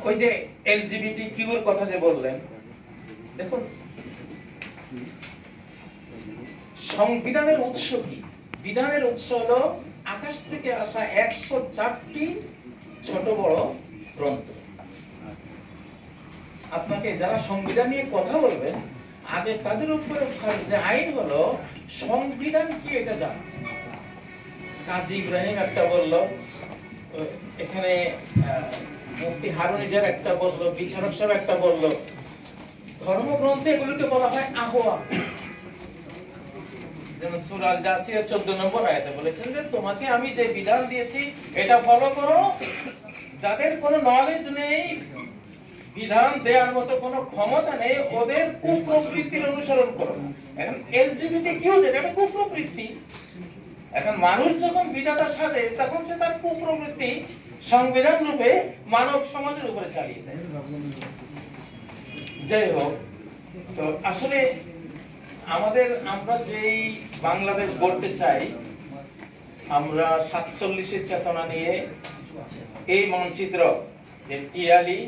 ওই যে এলজিবিটি কিউর কথা যে বললেন, দেখুন সংবিধানের উৎস কি? বিধানের উৎস হলো আকাশ থেকে আসা 104টি ছোট বড় গ্রন্থ। আপনাকে যারা সংবিধান নিয়ে কথা বলবেন, আগে তাদের উপরে যে আইন হলো সংবিধান কি এটা জানা। কাজী ইব্রাহিম একটা বললো, এখানে মুফতি হারুনিজার একটা বললো, বিচারক সাহেব একটা বললো, ধর্মগ্রন্থে এগুলোকে বলা হয় আহওয়া। যেমন সূরা আল জাসিয়া 14 নম্বর আয়াতে বলেছেন যে তোমাকে আমি যে বিধান দিয়েছি এটা ফলো করো, যাদের কোনো নলেজ নেই, বিধান দেওয়ার মতো কোনো ক্ষমতা নেই, ওদের কুপ্রবৃত্তির অনুসরণ করো। এখন এলজিবিটি কিউ যেটা একটা কুপ্রবৃত্তি, এখন মানুষ যখন বিধাতা সাজে তখন সে তার কুপ্রবৃত্তি সংবিধান রূপে মানব সমাজের উপরে চালিয়ে দেয়। যাই হোক, তো আসলে আমরা যেই বাংলাদেশ গড়তে চাই, আমরা 47-এর চেতনা নিয়ে এই মানচিত্র, যে টিআলি,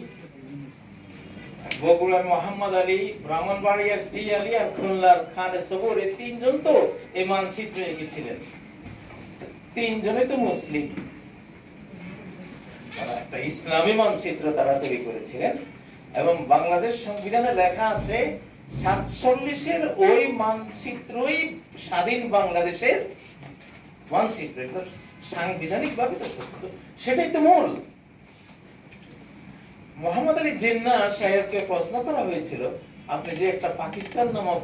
বগুড়ার মোহাম্মদ আলী, ব্রাহ্মণবাড়িয়ার টিআলি আর খুলনার খানে সবুর, এই তিনজন তো এই মানচিত্রে এঁকেছিলেন। তিনজনে তো মুসলিম, একটা ইসলামী মানচিত্র তারা তৈরি করেছিলেন। এবং বাংলাদেশ সংবিধানে লেখা আছে 47-এর ওই মানচিত্রই স্বাধীন বাংলাদেশের মানচিত্র। সাংবিধানিক ভাবে তো সত্য, সেটাই তো মূল। মোহাম্মদ আলী জিন্নাহ সাহেবকে প্রশ্ন করা হয়েছিল, আপনি যে একটা পাকিস্তান নামক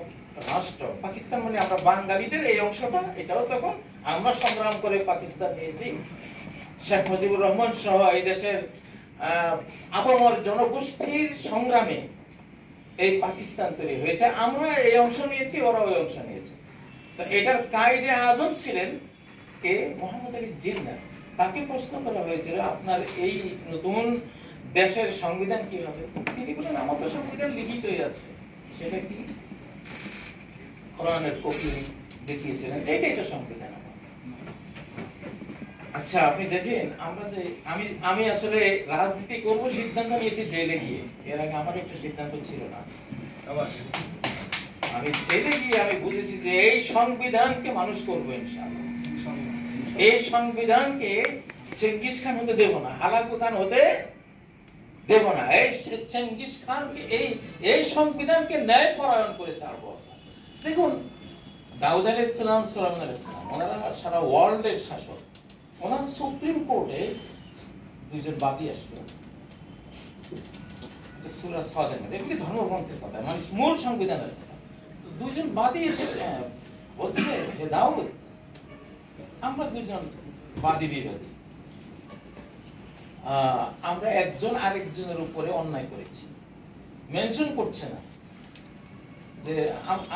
রাষ্ট্র, পাকিস্তান মানে আমরা বাঙালিদের এই অংশটা, এটাও তখন আমরা সংগ্রাম করে পাকিস্তান নিয়েছি, শেখ মুজিবুর রহমান সহ এই দেশের আপামর জনগোষ্ঠীর সংগ্রামে এই পাকিস্তান তৈরি হয়েছে, আমরা এই অংশ নিয়েছি, ওরা ওই অংশ নিয়েছে। তো এটার কায়েদে আজম ছিলেন কে? মোহাম্মদ আলী জিন্নাহ। তাকে প্রশ্ন করা হয়েছিল, আপনার এই নতুন দেশের সংবিধান কি হবে? তিনি বলেন, আমার তো সংবিধান লিখিতই আছে। সেটা কি? কোরআনের কপি দেখিয়েছিলেন, এইটাই তো সংবিধান। আচ্ছা, আপনি দেখেন, আমরা যে আমি আসলে রাজনীতি করব সিদ্ধান্ত নিয়েছি জেলে গিয়ে। এর আগে আমার একটা সিদ্ধান্ত ছিল না। আমি জেলে গিয়ে আমি বুঝেছি যে এই সংবিধানকে মানুষ করবো ইনশাআল্লাহ। এই সংবিধানকে চেঙ্গিস খান হতে দেব না, হালাকু খান হতে দেব না। এই চেঙ্গিস খানকে এই সংবিধানকে ন্যায় পরায়ণ করে ছাড়বো। দেখুন, দাউদ আলাইহিস সালাম, সুলাইমান আলাইহিস সালাম, ওনারা সারা ওয়ার্ল্ডের শাসক। ওনার সুপ্রিম কোর্টে দুইজন বাদী আসলো, সূরা সাজেন, এগুলি ধর্মগ্রন্থের কথা, মানে মূল সংবিধানের কথা। দুইজন বাদী এসে বলছে, হে দাউদ, আমরা দুইজন বাদী বিবাদী, আমরা একজন আরেকজনের উপরে অন্যায় করেছি। মেনশন করছে না যে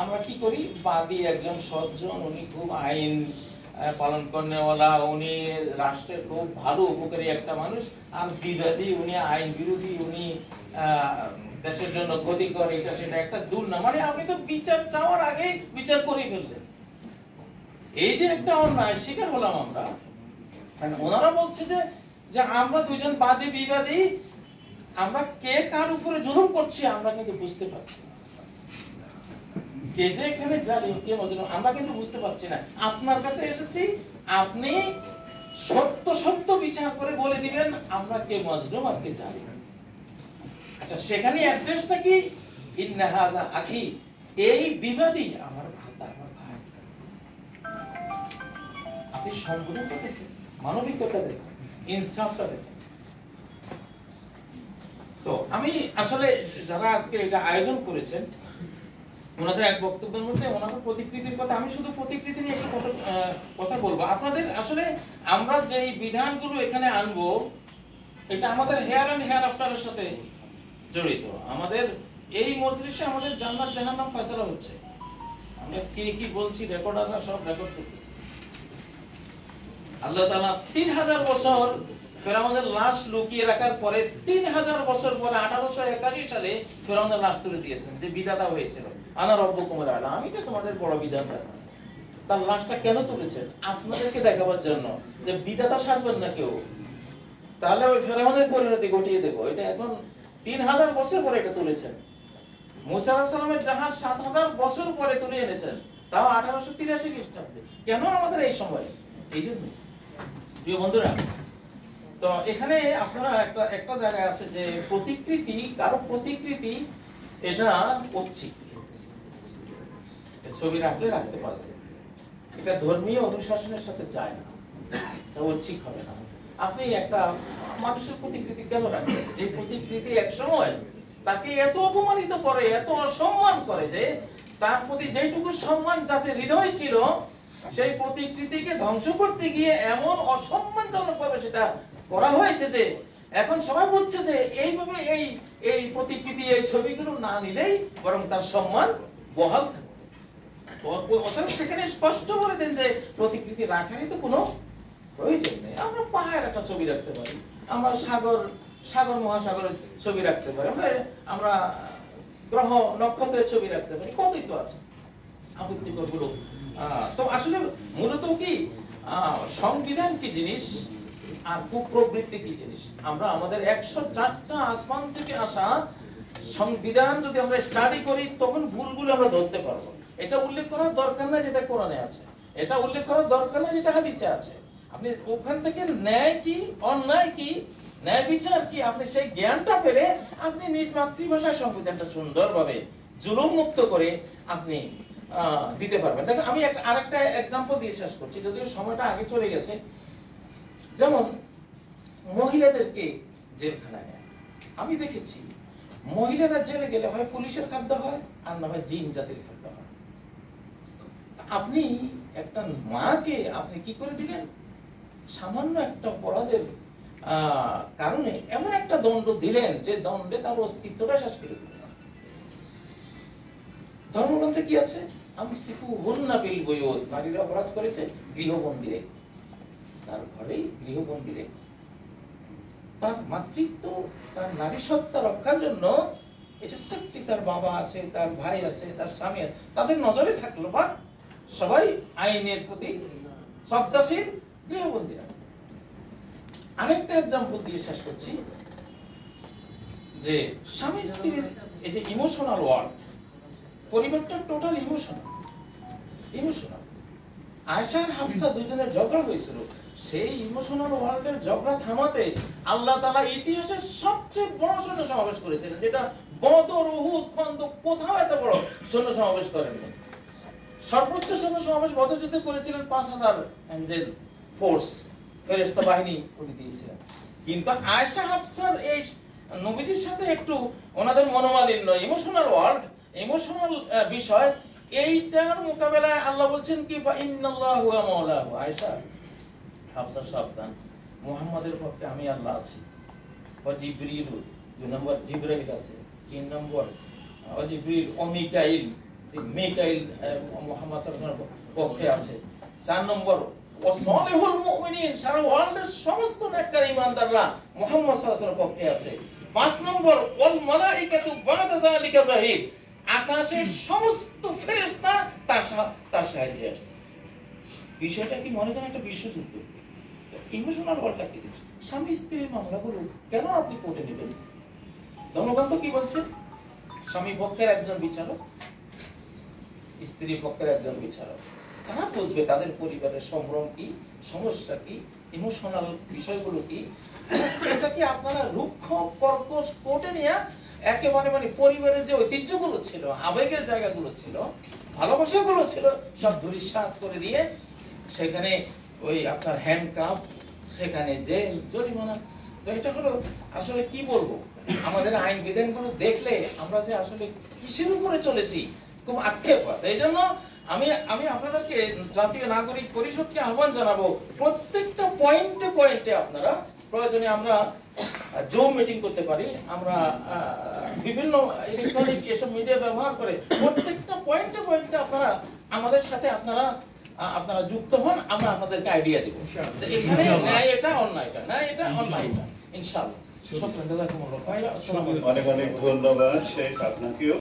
আমরা কি করি। বাদী একজন সজ্জন, উনি খুব আইন পালন করেওয়ালা, উনি রাষ্ট্রের খুব ভালো উপকারী একটা মানুষ। আর বিবাদী, উনি আইন বিরোধী, উনি দেশের জন্য ক্ষতিকর, এটা সেটা একটা দুর্নাম। মানে আপনি তো বিচার চাওয়ার আগেই বিচার করে ফেললেন। এই যে একটা অন্যায় শিকার হলাম আমরা। ওনারা বলছে যে আমরা দুইজন বাদী বিবাদী, আমরা কে কার উপরে জুলুম করছি আমরা কিন্তু বুঝতে পারছি না। কে যে এখানে জালিম, কে মজলুম, আমরা কিন্তু বুঝতে পারছি না। আপনার কাছে এসেছি, আপনি সত্য সত্য বিচার করে বলে দিবেন আমরা কে মজলুম আর কে জালিম। আচ্ছা, সেখানে অ্যাড্রেসটা কি? ইন্না হাযা আখি, এই বিবাদী আমার ভাতা, আমার ভাই। আপনি সম্পূর্ণতা দেখেন, মানবিকতা দেখেন, ইনসাফটা দেখেন। তো আমি আসলে যারা আজকে এটা আয়োজন করেছেন, ওনাদের এক বক্তব্যের মধ্যে ওনাদের প্রতিকৃতির কথা, আমি শুধু প্রতিকৃতি নিয়ে একটু কথা বলবো আপনাদের। আসলে আমরা যে বিধানগুলো এখানে আনবো, এটা আমাদের হেয়ার এন্ড হেয়ার আফটারের সাথে জড়িত। আমাদের এই মজলিসে আমাদের জান্নাত জাহান্নাম ফয়সালা হচ্ছে। আমরা কি কি বলছি, রেকর্ডাররা সব রেকর্ড করতেছে। আল্লাহ তাআলা 3000 বছর ফেরাউনের লাশ লুকিয়ে রাখার পরে 3000 বছর পরে 1881 সালে ফেরাউনের লাশ তুলে দিয়েছেন, যে বিধাতা হয়েছিল, আনা রব্বুকুমুল আ'লা, আমি তো তোমাদের বড় বিধাতা। তার লাশটা কেন তুলেছেন? আপনাদেরকে দেখাবার জন্য যে বিধাতা সাজবেন না কেউ, তাহলে ওই ফেরাউনের পরিণতি ঘটিয়ে দেবো। এটা এখন 3000 বছর পরে এটা তুলেছেন। মুসা আলাইহিস সালামের জাহাজ 7000 বছর পরে তুলে এনেছেন, তাও 1883 খ্রিস্টাব্দে। কেন আমাদের এই সময়? এই জন্য প্রিয় বন্ধুরা, তো এখানে আপনারা একটা জায়গায় আছে যে প্রতিকৃতি, কারো প্রতিকৃতি এটা ঐচ্ছিক, ছবি রাখলে রাখতে পারবে, এটা ধর্মীয় অনুশাসনের সাথে যায় না, এটা ঐচ্ছিক হবে না। আপনি একটা মানুষের প্রতিকৃতি কেন রাখবেন যে প্রতিকৃতি এক সময় তাকে এত অপমানিত করে, এত অসম্মান করে যে তার প্রতি যেটুকু সম্মান যাতে হৃদয় ছিল, সেই প্রতিকৃতিকে ধ্বংস করতে গিয়ে এমন অসম্মানজনক ভাবে সেটা করা হয়েছে যে এখন সবাই বলছে যে এইভাবে এই প্রতিকৃতি, এই ছবিগুলো না নিলেই বরং তার সম্মান বহাল থাকবে। অতএব সেখানে স্পষ্ট বলে দেন যে প্রতিকৃতি রাখারই তো কোনো প্রয়োজন নেই। আমরা পাহাড়ের একটা ছবি রাখতে পারি, আমরা সাগর মহাসাগরের ছবি রাখতে পারি, আমরা গ্রহ নক্ষত্রের ছবি রাখতে পারি, কতই তো আছে আপত্তিকর গুলো। তো আসলে মূলত কি সংবিধান কি জিনিস আর কুপ্রবৃত্তি কি জিনিস, আমরা আমাদের 104টা আসমান থেকে আসা সংবিধান যদি আমরা স্টাডি করি তখন ভুলগুলো আমরা ধরতে পারবো। এটা উল্লেখ করার দরকার নাই যেটা কোরআনে আছে, এটা উল্লেখ করার দরকার নাই যেটা হাদিসে আছে। আপনি ওখান থেকে ন্যায় কি অন্যায় কি ন্যায় বিচার কি আপনি সেই জ্ঞানটা পেলে আপনি নিজ মাতৃভাষায় সংবিধানটা সুন্দরভাবে জুলুম মুক্ত করে আপনি দিতে পারবেন। দেখেন আমি আরেকটা এক্সাম্পল দিয়ে শেষ করছি, যদিও সময়টা আগে চলে গেছে। যেমন মহিলাদেরকে জেলখানায় নেয়, আমি দেখেছি মহিলারা জেলে গেলে হয় পুলিশের খাদ্য হয় আর না হয় জিন জাতির খাদ্য হয়। আপনি একটা মাকে আপনি কি করে দিলেন, সামান্য একটা অপরাধের কারণে এমন একটা দণ্ড দিলেন যে দণ্ডে তার অস্তিত্বটা শেষ করে দিলেন। ধর্মগ্রন্থে কি আছে, নারীরা অপরাধ করেছে গৃহবন্দিরে, তার ঘরেই গৃহবন্দিরে তার মাতৃত্ব, তার নারী সত্তা রক্ষার জন্য এটা সেফটি, তার বাবা আছে, তার ভাই আছে, তার স্বামী আছে, তাদের নজরে থাকলো, বা সবাই আইনের প্রতি শ্রদ্ধাশীল গৃহবন্দীরা। আরেকটা এক্সাম্পল দিয়ে শেষ করছি, যে স্বামী স্ত্রীর এই যে ইমোশনাল ওয়ার্ল্ড, পরিবারটা টোটাল ইমোশনাল। আয়েশা আর হাফসা দুজনের ঝগড়া হয়েছিল, সেই ইমোশনাল ওয়ার্ল্ডের ঝগড়া থামাতে আল্লাহ তাআলা ইতিহাসের সবচেয়ে বড় সৈন্য সমাবেশ করেছিলেন, যেটা বদর, উহুদ, খন্দক কোথাও এত বড় সৈন্য সমাবেশ করেননি। সর্বোচ্চ সৈন্য সমাবেশ বদর যুদ্ধে করেছিলেন 5000 এঞ্জেল ফোর্স, ফেরেশতা বাহিনী করে দিয়েছিলেন। কিন্তু আয়েশা হাফসার এই নবীজির সাথে একটু ওনাদের মনোমালিন্য, ইমোশনাল ওয়ার্ল্ড, ইমোশনাল বিষয়, এইটার মোকাবেলায় আল্লাহ বলছেন কি, ইন্নাল্লাহু ওয়া মাওলাহু, আয়েশা হাফসা সাবধান, মুহাম্মাদের পক্ষে আমি আল্লাহ আছি। ওয়া জিবরিল, 2 নম্বর জিবরাইল আছে, 3 নম্বর ওয়া জিবরিল ও মিকাইল, মিকাইল মুহাম্মদ সাল্লাল্লাহু আলাইহি ওয়াসাল্লামের পক্ষে আছে। 4 নম্বর ওয়া সালিহুল মুমিনিন, সারা ওয়ার্ল্ডের সমস্ত নেককার ঈমানদাররা মুহাম্মদ সাল্লাল্লাহু আলাইহি ওয়াসাল্লামের পক্ষে আছে। 5 নম্বর ওয়াল মালাইকাতু বা'দা যালিকা যাহির, আকাশের সমস্ত ফেরেশতা তার সাহায্যে আছে। বিষয়টা কি মনে করেন একটা বিশ্বযুদ্ধ। ইমোশনাল ওয়ার্ল্ডটা কি, স্বামী স্ত্রীর মামলাগুলো কেন আপনি কোর্টে নেবেন? ধর্মগ্রন্থ কি বলছে, স্বামী পক্ষের একজন বিচারক, স্ত্রী পক্ষের একজন বিচারক, তারা বুঝবে তাদের পরিবারের সম্ভ্রম কি, সমস্যা কি, ইমোশনাল বিষয়গুলো কি। এটা কি আপনারা রুক্ষ কর্কশ কোর্টে নিয়ে একেবারে পরিবারের যে ঐতিহ্যগুলো ছিল, আবেগের জায়গাগুলো ছিল, ভালোবাসাগুলো ছিল, সব ধূলিসাৎ করে দিয়ে সেখানে ওই আপনার হ্যান্ডকাপ, সেখানে জেল, জরিমানা। তো এটা হলো আসলে কি বলবো, আমাদের আইন বিধানগুলো দেখলে আমরা যে আসলে কিসের উপরে চলেছি খুব আক্ষেপ হয়। এই জন্য আমি আপনাদেরকে জাতীয় নাগরিক পরিষদকে আহ্বান জানাবো, প্রত্যেকটা পয়েন্টে আপনারা প্রয়োজনে আমরা জুম মিটিং করতে পারি, আমরা বিভিন্ন ইলেকট্রনিক এসব মিডিয়া ব্যবহার করে প্রত্যেকটা পয়েন্টে আপনারা আমাদের সাথে আপনারা যুক্ত হন, আমরা আপনাদেরকে আইডিয়া দিব এখানে ন্যায় এটা অন্যায়টা, ন্যায় এটা অন্যায়টা, ইনশাআল্লাহ। অনেক অনেক ধন্যবাদ শেখ আপনাকেও।